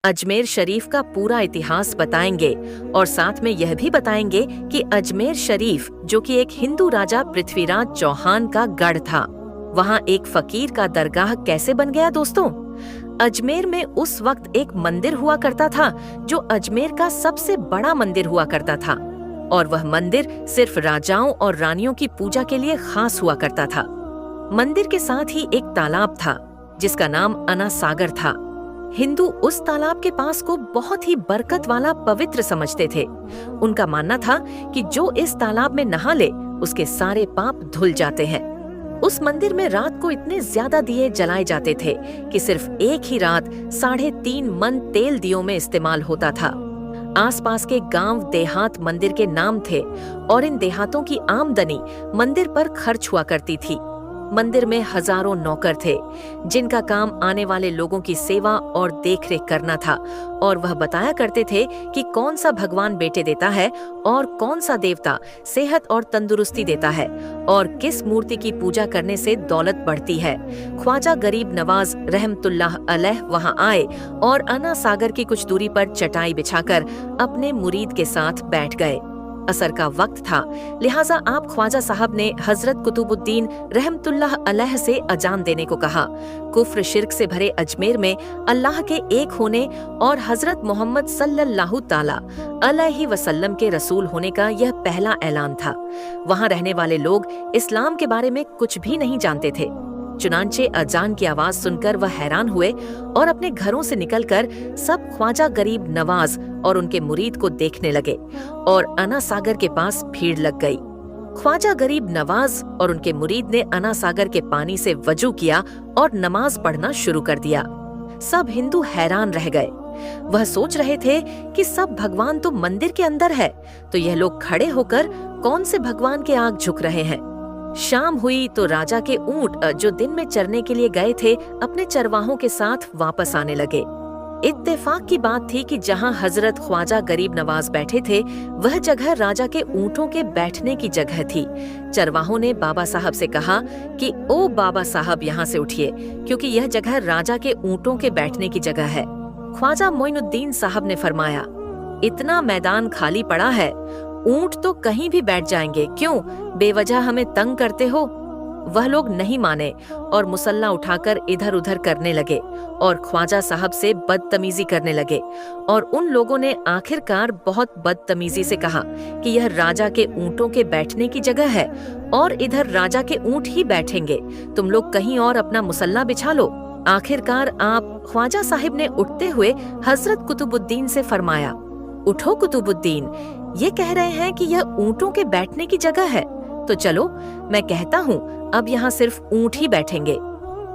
अजमेर शरीफ का पूरा इतिहास बताएंगे और साथ में यह भी बताएंगे कि अजमेर शरीफ, जो कि एक हिंदू राजा पृथ्वीराज चौहान का गढ़ था, वहाँ एक फकीर का दरगाह कैसे बन गया। दोस्तों, अजमेर में उस वक्त एक मंदिर हुआ करता था जो अजमेर का सबसे बड़ा मंदिर हुआ करता था, और वह मंदिर सिर्फ राजाओं और रानियों की पूजा के लिए खास हुआ करता था। मंदिर के साथ ही एक तालाब था जिसका नाम अना सागर था। हिंदू उस तालाब के पास को बहुत ही बरकत वाला पवित्र समझते थे। उनका मानना था कि जो इस तालाब में नहा ले उसके सारे पाप धुल जाते हैं। उस मंदिर में रात को इतने ज्यादा दिए जलाए जाते थे कि सिर्फ एक ही रात 3.5 मन तेल दियों में इस्तेमाल होता था। आसपास के गांव देहात मंदिर के नाम थे और इन देहातों की आमदनी मंदिर पर खर्च हुआ करती थी। मंदिर में हजारों नौकर थे जिनका काम आने वाले लोगों की सेवा और देखरेख करना था, और वह बताया करते थे कि कौन सा भगवान बेटे देता है और कौन सा देवता सेहत और तंदुरुस्ती देता है, और किस मूर्ति की पूजा करने से दौलत बढ़ती है। ख्वाजा गरीब नवाज रहमतुल्लाह अलैह वहां आए और अना सागर की कुछ दूरी पर चटाई बिछाकर अपने मुरीद के साथ बैठ गए। असर का वक्त था, लिहाजा आप ख्वाजा साहब ने हजरत कुतुबुद्दीन रहमतुल्लाह अलैह से अजान देने को कहा। कुफ्र शिर्क से भरे अजमेर में अल्लाह के एक होने और हजरत मोहम्मद सल्लल्लाहु ताला अलैहि वसल्लम के रसूल होने का यह पहला ऐलान था। वहां रहने वाले लोग इस्लाम के बारे में कुछ भी नहीं जानते थे। चुनांचे अजान की आवाज सुनकर वह हैरान हुए और अपने घरों से निकलकर सब ख्वाजा गरीब नवाज और उनके मुरीद को देखने लगे, और अना सागर के पास भीड़ लग गई। ख्वाजा गरीब नवाज और उनके मुरीद ने अना सागर के पानी से वजू किया और नमाज पढ़ना शुरू कर दिया। सब हिंदू हैरान रह गए। वह सोच रहे थे कि सब भगवान तो मंदिर के अंदर है, तो यह लोग खड़े होकर कौन से भगवान के आग झुक रहे हैं। शाम हुई तो राजा के ऊंट जो दिन में चरने के लिए गए थे अपने चरवाहों के साथ वापस आने लगे। इत्तेफाक की बात थी कि जहां हजरत ख्वाजा गरीब नवाज बैठे थे वह जगह राजा के ऊंटों के बैठने की जगह थी। चरवाहों ने बाबा साहब से कहा कि ओ बाबा साहब, यहाँ से उठिए, क्योंकि यह जगह राजा के ऊंटों के बैठने की जगह है। ख्वाजा मोइनुद्दीन साहब ने फरमाया, इतना मैदान खाली पड़ा है, ऊंट तो कहीं भी बैठ जाएंगे, क्यों बेवजह हमें तंग करते हो। वह लोग नहीं माने और मुसल्ला उठाकर इधर उधर करने लगे और ख्वाजा साहब से बदतमीजी करने लगे, और उन लोगों ने आखिरकार बहुत बदतमीजी से कहा कि यह राजा के ऊंटों के बैठने की जगह है और इधर राजा के ऊंट ही बैठेंगे, तुम लोग कहीं और अपना मुसल्ला बिछा लो। आखिरकार आप ख्वाजा साहिब ने उठते हुए हजरत कुतुबुद्दीन से फरमाया, उठो कुतुबुद्दीन, ये कह रहे हैं कि यह ऊंटों के बैठने की जगह है, तो चलो मैं कहता हूँ अब यहाँ सिर्फ ऊंट ही बैठेंगे।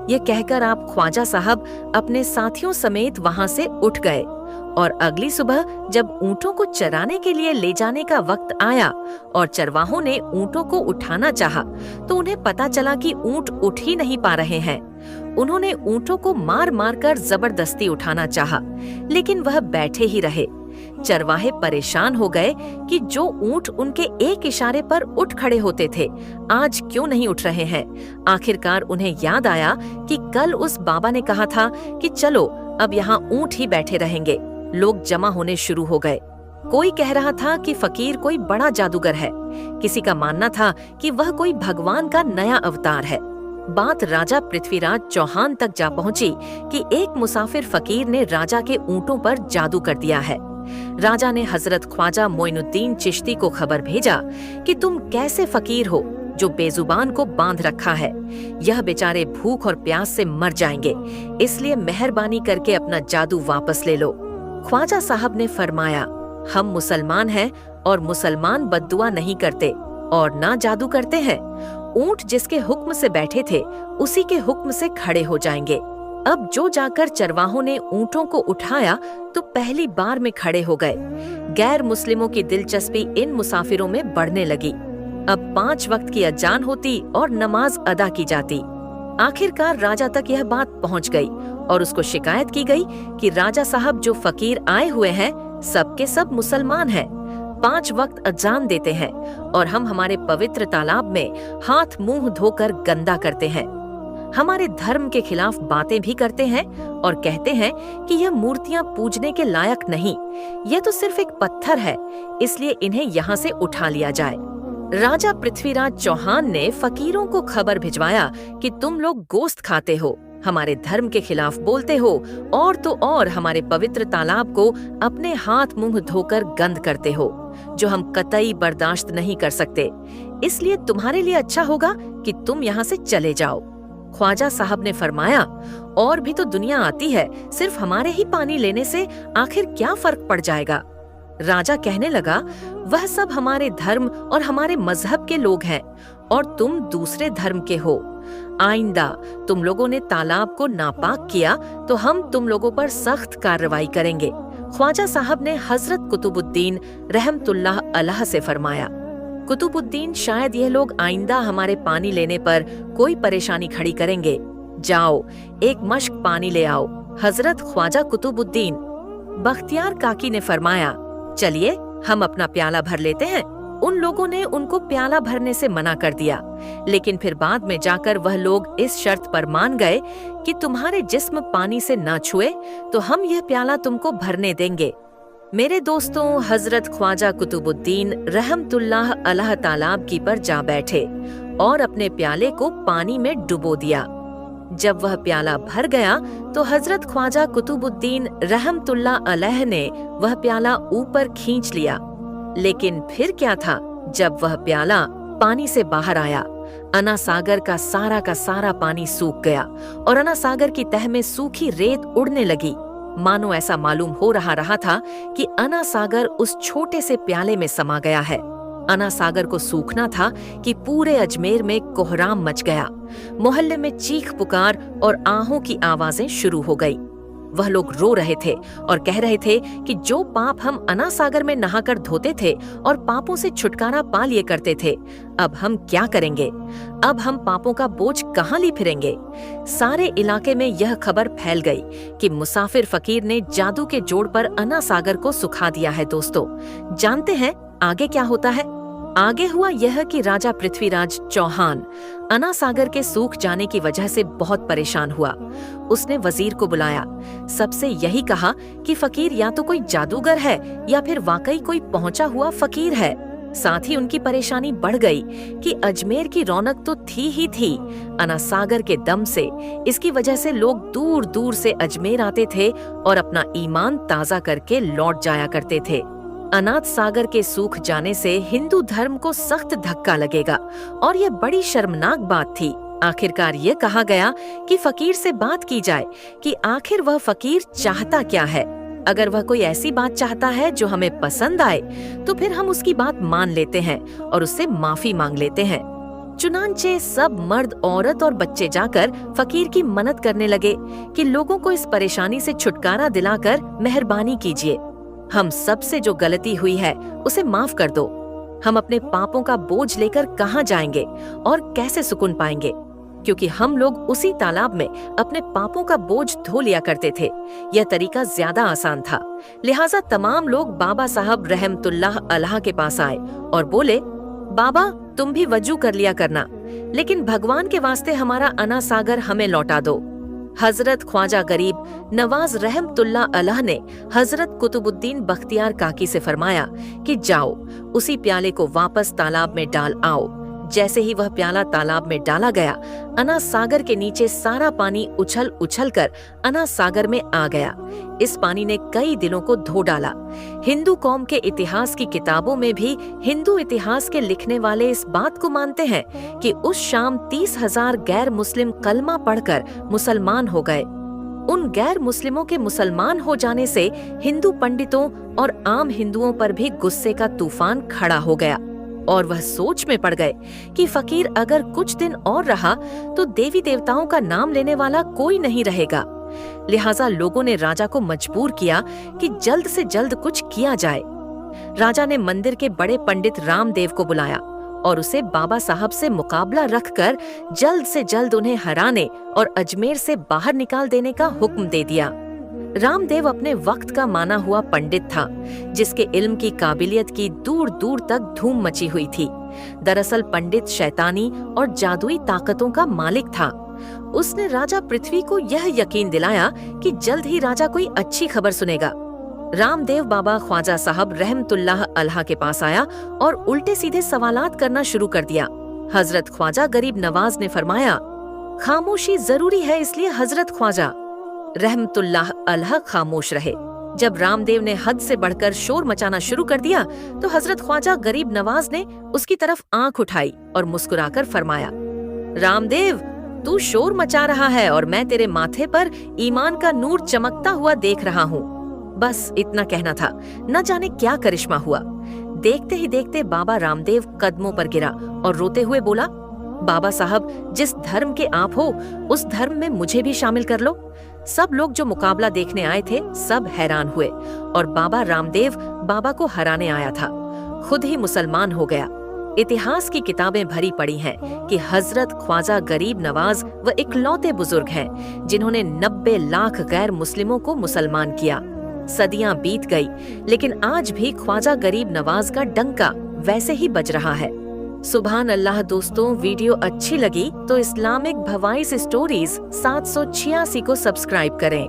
ये कहकर आप ख्वाजा साहब अपने साथियों समेत वहाँ से उठ गए, और अगली सुबह जब ऊंटों को चराने के लिए ले जाने का वक्त आया और चरवाहों ने ऊंटों को उठाना चाहा, तो उन्हें पता चला कि ऊंट उठ ही नहीं पा रहे हैं। उन्होंने ऊंटों को मार मार कर जबरदस्ती उठाना चाहा, लेकिन वह बैठे ही रहे। चरवाहे परेशान हो गए कि जो ऊंट उनके एक इशारे पर उठ खड़े होते थे आज क्यों नहीं उठ रहे हैं। आखिरकार उन्हें याद आया कि कल उस बाबा ने कहा था कि चलो अब यहाँ ऊंट ही बैठे रहेंगे। लोग जमा होने शुरू हो गए। कोई कह रहा था कि फकीर कोई बड़ा जादूगर है, किसी का मानना था कि वह कोई भगवान का नया अवतार है। बात राजा पृथ्वीराज चौहान तक जा पहुंची कि एक मुसाफिर फकीर ने राजा के ऊंटों पर जादू कर दिया है। राजा ने हजरत ख्वाजा मोइनुद्दीन चिश्ती को खबर भेजा कि तुम कैसे फकीर हो जो बेजुबान को बांध रखा है, यह बेचारे भूख और प्यास से मर जाएंगे, इसलिए मेहरबानी करके अपना जादू वापस ले लो। ख्वाजा साहब ने फरमाया, हम मुसलमान हैं और मुसलमान बद्दुआ नहीं करते और ना जादू करते हैं। ऊंट जिसके हुक्म से बैठे थे उसी के हुक्म से खड़े हो जाएंगे। अब जो जाकर चरवाहों ने ऊंटों को उठाया तो पहली बार में खड़े हो गए। गैर मुस्लिमों की दिलचस्पी इन मुसाफिरों में बढ़ने लगी। अब 5 वक्त की अजान होती और नमाज अदा की जाती। आखिरकार राजा तक यह बात पहुंच गई और उसको शिकायत की गई कि राजा साहब जो फकीर आए हुए हैं सबके सब मुसलमान हैं, 5 वक्त अजान देते हैं और हम हमारे पवित्र तालाब में हाथ मुंह धोकर गंदा करते हैं। हमारे धर्म के खिलाफ बातें भी करते हैं और कहते हैं कि यह मूर्तियां पूजने के लायक नहीं, यह तो सिर्फ एक पत्थर है, इसलिए इन्हें यहाँ से उठा लिया जाए। राजा पृथ्वीराज चौहान ने फकीरों को खबर भिजवाया कि तुम लोग गोश्त खाते हो, हमारे धर्म के खिलाफ बोलते हो और तो और हमारे पवित्र तालाब को अपने हाथ मुंह धोकर गंद करते हो, जो हम कतई बर्दाश्त नहीं कर सकते। इसलिए तुम्हारे लिए अच्छा होगा कि तुम यहाँ से चले जाओ। ख्वाजा साहब ने फरमाया, और भी तो दुनिया आती है, सिर्फ हमारे ही पानी लेने से आखिर क्या फर्क पड़ जाएगा। राजा कहने लगा, वह सब हमारे धर्म और हमारे मजहब के लोग हैं और तुम दूसरे धर्म के हो। आइंदा तुम लोगों ने तालाब को नापाक किया तो हम तुम लोगों पर सख्त कार्रवाई करेंगे। ख्वाजा साहब ने हजरत कुतुबुद्दीन रहमतुल्लाह अलैह से फरमाया, कुतुबुद्दीन, शायद यह लोग आइंदा हमारे पानी लेने पर कोई परेशानी खड़ी करेंगे। जाओ, एक मश्क पानी ले आओ। हजरत ख्वाजा कुतुबुद्दीन। बख्तियार काकी ने फरमाया, चलिए हम अपना प्याला भर लेते हैं। उन लोगों ने उनको प्याला भरने से मना कर दिया, लेकिन फिर बाद में जाकर वह लोग इस शर्त पर मान गए कि तुम्हारे जिस्म पानी से ना छुए तो हम यह प्याला तुमको भरने देंगे। मेरे दोस्तों, हजरत ख्वाजा कुतुबुद्दीन रहमतुल्लाह अलैह तालाब की पर जा बैठे और अपने प्याले को पानी में डुबो दिया। जब वह प्याला भर गया तो हजरत ख्वाजा कुतुबुद्दीन रहमतुल्लाह अलैह ने वह प्याला ऊपर खींच लिया। लेकिन फिर क्या था, जब वह प्याला पानी से बाहर आया, अना सागर का सारा पानी सूख गया और अना सागर की तह में सूखी रेत उड़ने लगी। मानो ऐसा मालूम हो रहा था कि अना सागर उस छोटे से प्याले में समा गया है। अना सागर को सूखना था कि पूरे अजमेर में कोहराम मच गया। मोहल्ले में चीख पुकार और आहों की आवाजें शुरू हो गई। वह लोग रो रहे थे और कह रहे थे कि जो पाप हम अना सागर में नहाकर धोते थे और पापों से छुटकारा पा लिए करते थे, अब हम क्या करेंगे? अब हम पापों का बोझ कहाँ ली फिरेंगे? सारे इलाके में यह खबर फैल गई कि मुसाफिर फकीर ने जादू के जोड़ पर अना सागर को सुखा दिया है। दोस्तों, जानते हैं आगे क्या होता है? आगे हुआ यह कि राजा पृथ्वीराज चौहान अना सागर के सूख जाने की वजह से बहुत परेशान हुआ। उसने वजीर को बुलाया, सबसे यही कहा कि फकीर या तो कोई जादूगर है या फिर वाकई कोई पहुंचा हुआ फकीर है। साथ ही उनकी परेशानी बढ़ गई कि अजमेर की रौनक तो थी ही थी अना सागर के दम से। इसकी वजह से लोग दूर दूर से अजमेर आते थे और अपना ईमान ताजा करके लौट जाया करते थे। अनाथ सागर के सूख जाने से हिंदू धर्म को सख्त धक्का लगेगा और ये बड़ी शर्मनाक बात थी। आखिरकार ये कहा गया कि फकीर से बात की जाए कि आखिर वह फकीर चाहता क्या है। अगर वह कोई ऐसी बात चाहता है जो हमें पसंद आए तो फिर हम उसकी बात मान लेते हैं और उससे माफी मांग लेते हैं। चुनांचे सब मर्द, औरत और बच्चे जाकर फकीर की मन्नत करने लगे कि लोगों को इस परेशानी से छुटकारा दिलाकर मेहरबानी कीजिए। हम सब से जो गलती हुई है उसे माफ कर दो। हम अपने पापों का बोझ लेकर कहाँ जाएंगे और कैसे सुकून पाएंगे? क्योंकि हम लोग उसी तालाब में अपने पापों का बोझ धो लिया करते थे। यह तरीका ज्यादा आसान था। लिहाजा तमाम लोग बाबा साहब रहमतुल्लाह अलैह के पास आए और बोले, बाबा तुम भी वजू कर लिया करना, लेकिन भगवान के वास्ते हमारा अना सागर हमें लौटा दो। हजरत ख्वाजा गरीब नवाज रहमतुल्लाह अलैह ने हजरत कुतुबुद्दीन बख्तियार काकी से फरमाया कि जाओ उसी प्याले को वापस तालाब में डाल आओ। जैसे ही वह प्याला तालाब में डाला गया, अना सागर के नीचे सारा पानी उछल उछल कर अना सागर में आ गया। इस पानी ने कई दिलों को धो डाला। हिंदू कौम के इतिहास की किताबों में भी हिंदू इतिहास के लिखने वाले इस बात को मानते हैं कि उस शाम 30,000 गैर मुस्लिम कलमा पढ़कर मुसलमान हो गए। उन गैर मुस्लिमों के मुसलमान हो जाने से हिंदू पंडितों और आम हिंदुओं पर भी गुस्से का तूफान खड़ा हो गया और वह सोच में पड़ गए कि फकीर अगर कुछ दिन और रहा तो देवी देवताओं का नाम लेने वाला कोई नहीं रहेगा। लिहाजा लोगों ने राजा को मजबूर किया कि जल्द से जल्द कुछ किया जाए। राजा ने मंदिर के बड़े पंडित रामदेव को बुलाया और उसे बाबा साहब से मुकाबला रखकर जल्द से जल्द उन्हें हराने और अजमेर से बाहर निकाल देने का हुक्म दे दिया। रामदेव अपने वक्त का माना हुआ पंडित था, जिसके इल्म की काबिलियत की दूर दूर तक धूम मची हुई थी। दरअसल पंडित शैतानी और जादुई ताकतों का मालिक था। उसने राजा पृथ्वी को यह यकीन दिलाया कि जल्द ही राजा कोई अच्छी खबर सुनेगा। रामदेव बाबा ख्वाजा साहब रहमतुल्लाह अलैह के पास आया और उल्टे सीधे सवालात करना शुरू कर दिया। हजरत ख्वाजा गरीब नवाज ने फरमाया, खामोशी जरूरी है, इसलिए हजरत ख्वाजा। रहमतुल्लाह अलैह खामोश रहे। जब रामदेव ने हद से बढ़कर शोर मचाना शुरू कर दिया तो हजरत ख्वाजा गरीब नवाज ने उसकी तरफ आंख उठाई और मुस्कुराकर फरमाया, रामदेव, तू शोर मचा रहा है और मैं तेरे माथे पर ईमान का नूर चमकता हुआ देख रहा हूँ। बस इतना कहना था, न जाने क्या करिश्मा हुआ। देखते ही देखते बाबा रामदेव कदमों पर गिरा और रोते हुए बोला, बाबा साहब, जिस धर्म के आप हो उस धर्म में मुझे भी शामिल कर लो। सब लोग जो मुकाबला देखने आए थे सब हैरान हुए और बाबा रामदेव बाबा को हराने आया था, खुद ही मुसलमान हो गया। इतिहास की किताबें भरी पड़ी हैं कि हजरत ख्वाजा गरीब नवाज वो इकलौते बुजुर्ग हैं जिन्होंने 90 लाख गैर मुस्लिमों को मुसलमान किया। सदियां बीत गई लेकिन आज भी ख्वाजा गरीब नवाज का डंका वैसे ही बज रहा है। सुभान अल्लाह। दोस्तों, वीडियो अच्छी लगी तो इस्लामिक भवाइस स्टोरीज 786 को सब्सक्राइब करें।